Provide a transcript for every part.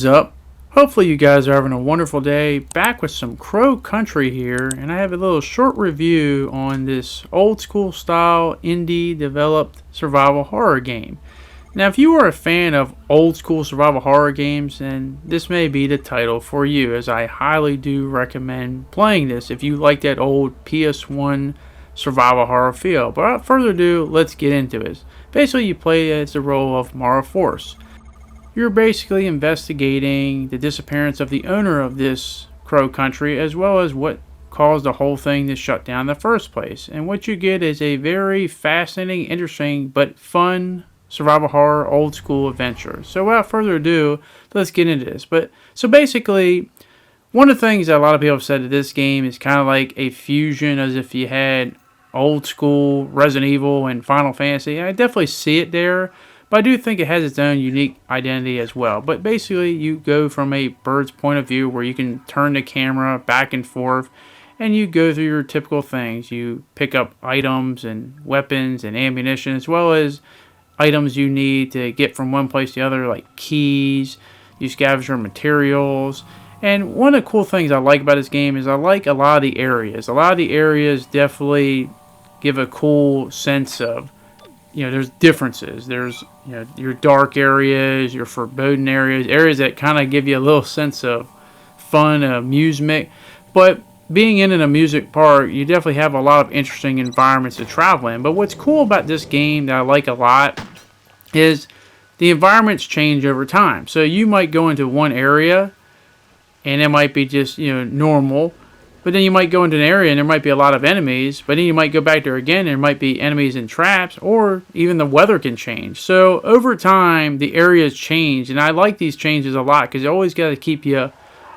What is up? Hopefully you guys are having a wonderful day. Back with some CrowCountry here, and I have a little short review on this old school style indie developed survival horror game. Now if you are a fan of old school survival horror games, then this may be the title for you, as I highly do recommend playing this if you like that old PS1 survival horror feel. But without further ado, let's get into it. Basically you play as the role of Mara Force. You're basically investigating the disappearance of the owner of this CrowCountry, as well as what caused the whole thing to shut down in the first place. And what you get is a very fascinating, interesting, but fun survival horror old school adventure. So without further ado, let's get into this. So basically, one of the things that a lot of people have said that this game is kind of like a fusion, as if you had old school Resident Evil and Final Fantasy. I definitely see it there. But I do think it has its own unique identity as well. But basically, you go from a bird's point of view where you can turn the camera back and forth, and you go through your typical things. You pick up items and weapons and ammunition, as well as items you need to get from one place to the other, like keys. You scavenge for materials. And one of the cool things I like about this game is I like a lot of the areas. A lot of the areas definitely give a cool sense of, there's differences. There's, your dark areas, your forbidden areas, areas that kind of give you a little sense of fun, amusement. But being in an amusement park, you definitely have a lot of interesting environments to travel in. But what's cool about this game that I like a lot is the environments change over time. So you might go into one area and it might be just, normal. But then you might go into an area and there might be a lot of enemies. But then you might go back there again and there might be enemies and traps. Or even the weather can change. So over time, the areas change. And I like these changes a lot because you always got to keep you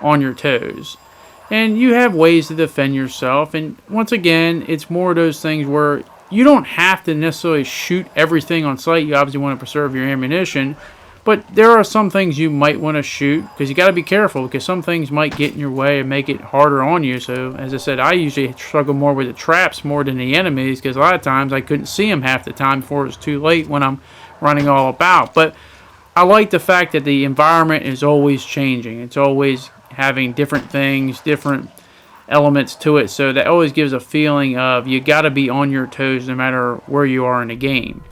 on your toes. And you have ways to defend yourself. And once again, it's more of those things where you don't have to necessarily shoot everything on sight. You obviously want to preserve your ammunition. But there are some things you might want to shoot because you got to be careful because some things might get in your way and make it harder on you. So, as I said, I usually struggle more with the traps more than the enemies because a lot of times I couldn't see them half the time before it was too late when I'm running all about. But I like the fact that the environment is always changing. It's always having different things, different elements to it. So that always gives a feeling of you got to be on your toes no matter where you are in the game.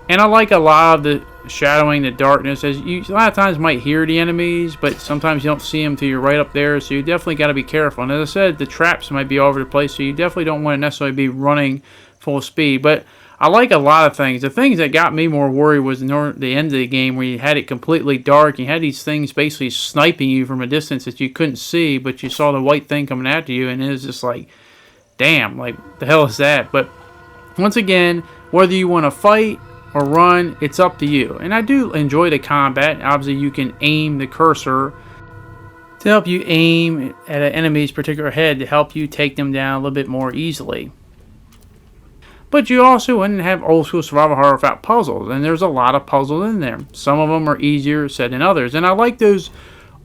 And I like a lot of the shadowing, the darkness, as you a lot of times might hear the enemies, but sometimes you don't see them till you're right up there, so you definitely got to be careful. And as I said, the traps might be all over the place, so you definitely don't want to necessarily be running full speed. But I like a lot of things. The things that got me more worried was the end of the game where you had it completely dark. You had these things basically sniping you from a distance that you couldn't see, but you saw the white thing coming after you, and it was just like, damn, like, the hell is that? But once again, whether you want to fight or run, it's up to you. And I do enjoy the combat. Obviously, you can aim the cursor to help you aim at an enemy's particular head to help you take them down a little bit more easily. But you also wouldn't have old school survival horror without puzzles, and there's a lot of puzzles in there. Some of them are easier said than others, and I like those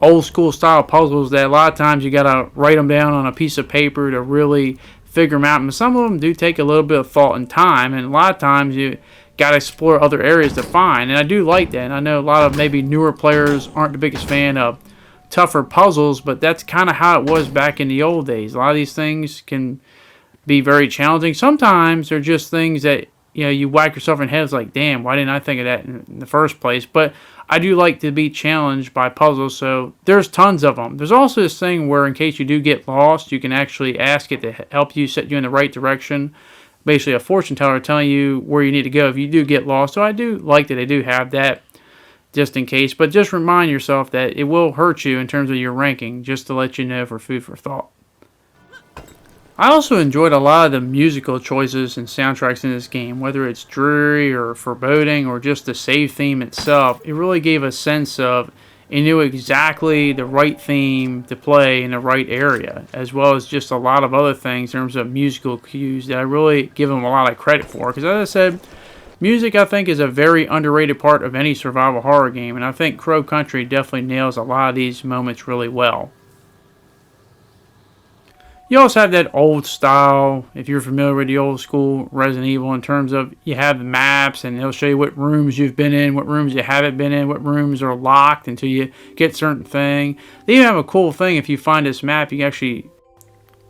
old school style puzzles that a lot of times you gotta write them down on a piece of paper to really figure them out. And some of them do take a little bit of thought and time, and a lot of times you got to explore other areas to find, and I do like that. And I know a lot of maybe newer players aren't the biggest fan of tougher puzzles, but that's kind of how it was back in the old days. A lot of these things can be very challenging. Sometimes they're just things that you whack yourself in the head. It's like, damn, why didn't I think of that in the first place? But I do like to be challenged by puzzles, so there's tons of them. There's also this thing where in case you do get lost, you can actually ask it to help you, set you in the right direction. Basically a fortune teller telling you where you need to go if you do get lost. So I do like that they do have that just in case. But just remind yourself that it will hurt you in terms of your ranking, just to let you know for food for thought. I also enjoyed a lot of the musical choices and soundtracks in this game, whether it's dreary or foreboding or just the save theme itself. It really gave a sense of it knew exactly the right theme to play in the right area, as well as just a lot of other things in terms of musical cues that I really give them a lot of credit for. Because as I said, music I think is a very underrated part of any survival horror game, and I think CrowCountry definitely nails a lot of these moments really well. You also have that old style, if you're familiar with the old school Resident Evil, in terms of you have maps and it'll show you what rooms you've been in, what rooms you haven't been in, what rooms are locked until you get certain thing. They even have a cool thing. If you find this map, you can actually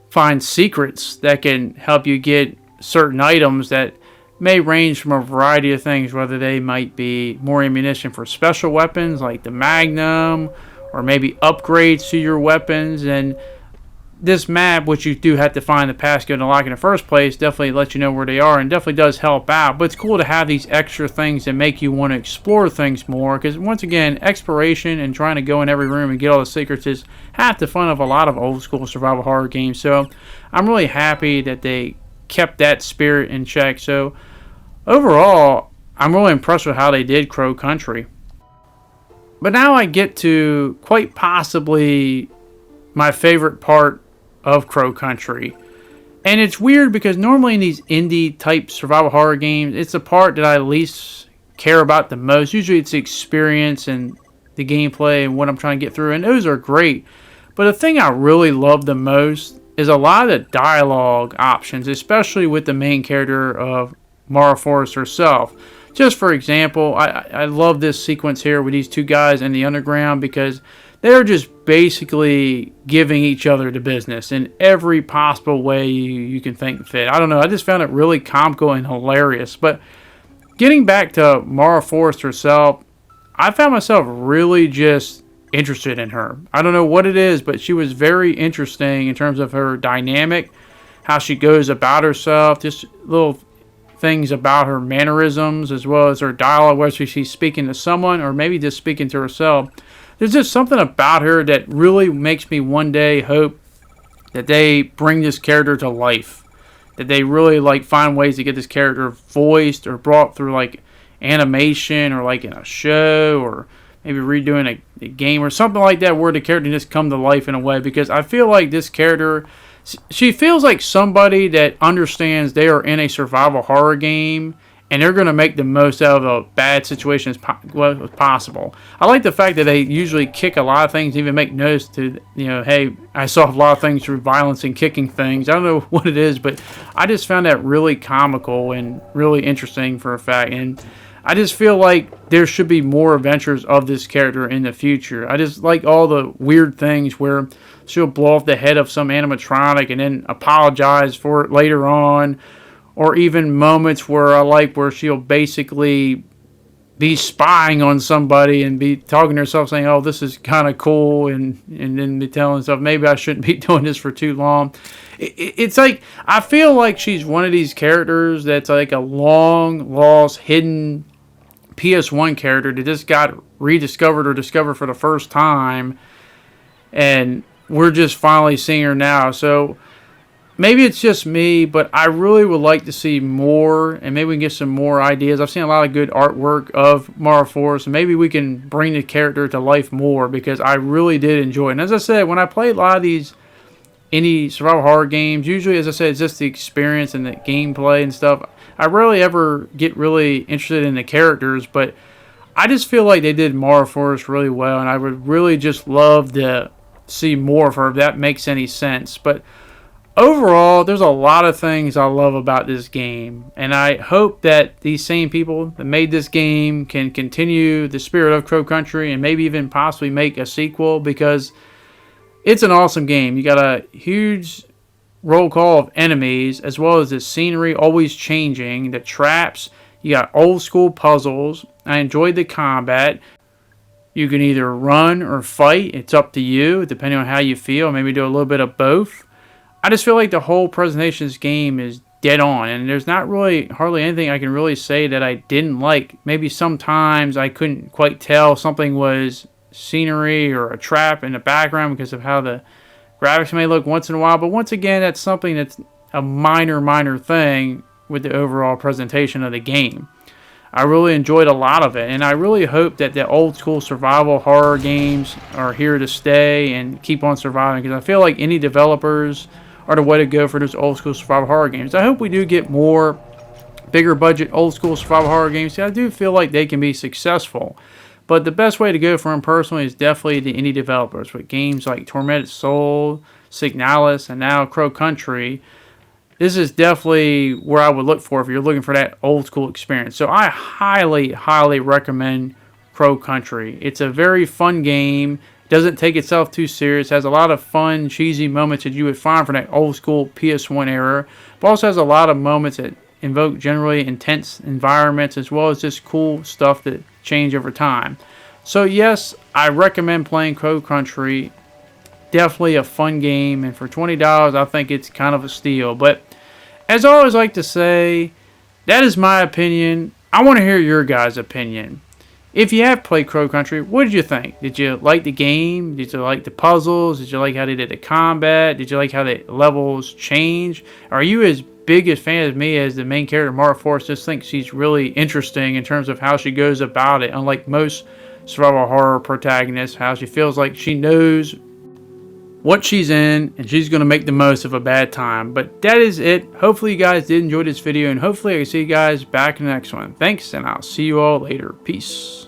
find secrets that can help you get certain items that may range from a variety of things, whether they might be more ammunition for special weapons like the Magnum, or maybe upgrades to your weapons. And this map, which you do have to find the passcode and lock in the first place, definitely lets you know where they are and definitely does help out. But it's cool to have these extra things that make you want to explore things more, because once again, exploration and trying to go in every room and get all the secrets is half the fun of a lot of old school survival horror games. So I'm really happy that they kept that spirit in check. So overall, I'm really impressed with how they did CrowCountry. But now I get to quite possibly my favorite part of CrowCountry. And it's weird because normally in these indie type survival horror games, it's the part that I least care about the most. Usually it's the experience and the gameplay and what I'm trying to get through, and those are great. But the thing I really love the most is a lot of the dialogue options, especially with the main character of Mara Forrest herself. Just for example, I love this sequence here with these two guys in the underground, because they're just basically giving each other the business in every possible way you can think fit. I don't know, I just found it really comical and hilarious. But getting back to Mara Forrest herself, I found myself really just interested in her. I don't know what it is, but she was very interesting in terms of her dynamic, how she goes about herself, just little things about her mannerisms as well as her dialogue, whether she's speaking to someone or maybe just speaking to herself. There's just something about her that really makes me one day hope that they bring this character to life, that they really like find ways to get this character voiced or brought through like animation or like in a show, or maybe redoing a game or something like that, where the character just come to life in a way. Because I feel like this character, she feels like somebody that understands they are in a survival horror game and they're going to make the most out of a bad situation as possible. I like the fact that they usually kick a lot of things, even make notice to, hey, I solve a lot of things through violence and kicking things. I don't know what it is, but I just found that really comical and really interesting for a fact. And I just feel like there should be more adventures of this character in the future. I just like all the weird things where she'll blow off the head of some animatronic and then apologize for it later on. Or even moments where I like where she'll basically be spying on somebody and be talking to herself saying, oh, this is kind of cool, and then be telling herself, maybe I shouldn't be doing this for too long. It's like, I feel like she's one of these characters that's like a long lost, hidden PS1 character that just got rediscovered or discovered for the first time, and we're just finally seeing her now. So maybe it's just me, but I really would like to see more, and maybe we can get some more ideas. I've seen a lot of good artwork of Mara Forrest, and maybe we can bring the character to life more, because I really did enjoy it. And as I said, when I play a lot of these indie survival horror games, usually, as I said, it's just the experience and the gameplay and stuff. I rarely ever get really interested in the characters, but I just feel like they did Mara Forrest really well, and I would really just love to see more of her, if that makes any sense. But overall, there's a lot of things I love about this game, and I hope that these same people that made this game can continue the spirit of CrowCountry and maybe even possibly make a sequel, because it's an awesome game. You got a huge roll call of enemies, as well as the scenery always changing, the traps, you got old school puzzles. I enjoyed the combat. You can either run or fight, it's up to you, depending on how you feel, maybe do a little bit of both. I just feel like the whole presentation of this game is dead on, and there's not really hardly anything I can really say that I didn't like. Maybe sometimes I couldn't quite tell something was scenery or a trap in the background because of how the graphics may look once in a while, but once again, that's something that's a minor thing with the overall presentation of the game. I really enjoyed a lot of it, and I really hope that the old school survival horror games are here to stay and keep on surviving, because I feel like any developers are the way to go for those old school survival horror games. I hope we do get more bigger budget old school survival horror games. See, I do feel like they can be successful, but the best way to go for them personally is definitely the indie developers with games like Tormented Soul, Signalis, and now CrowCountry, this is definitely where I would look for if you're looking for that old school experience. So I highly, highly recommend CrowCountry. It's a very fun game. Doesn't take itself too serious. Has a lot of fun, cheesy moments that you would find from that old school PS1 era. But also has a lot of moments that invoke generally intense environments, as well as just cool stuff that change over time. So yes, I recommend playing CrowCountry. Definitely a fun game, and for $20, I think it's kind of a steal. But as I always like to say, that is my opinion. I want to hear your guys' opinion. If you have played CrowCountry, what did you think? Did you like the game? Did you like the puzzles? Did you like how they did the combat? Did you like how the levels change? Are you as big a fan as me as the main character, Mara Forrest? Just think she's really interesting in terms of how she goes about it. Unlike most survival horror protagonists, how she feels like she knows what she's in and she's going to make the most of a bad time. But that is it. Hopefully you guys did enjoy this video, and hopefully I can see you guys back in the next one. Thanks, and I'll see you all later. Peace.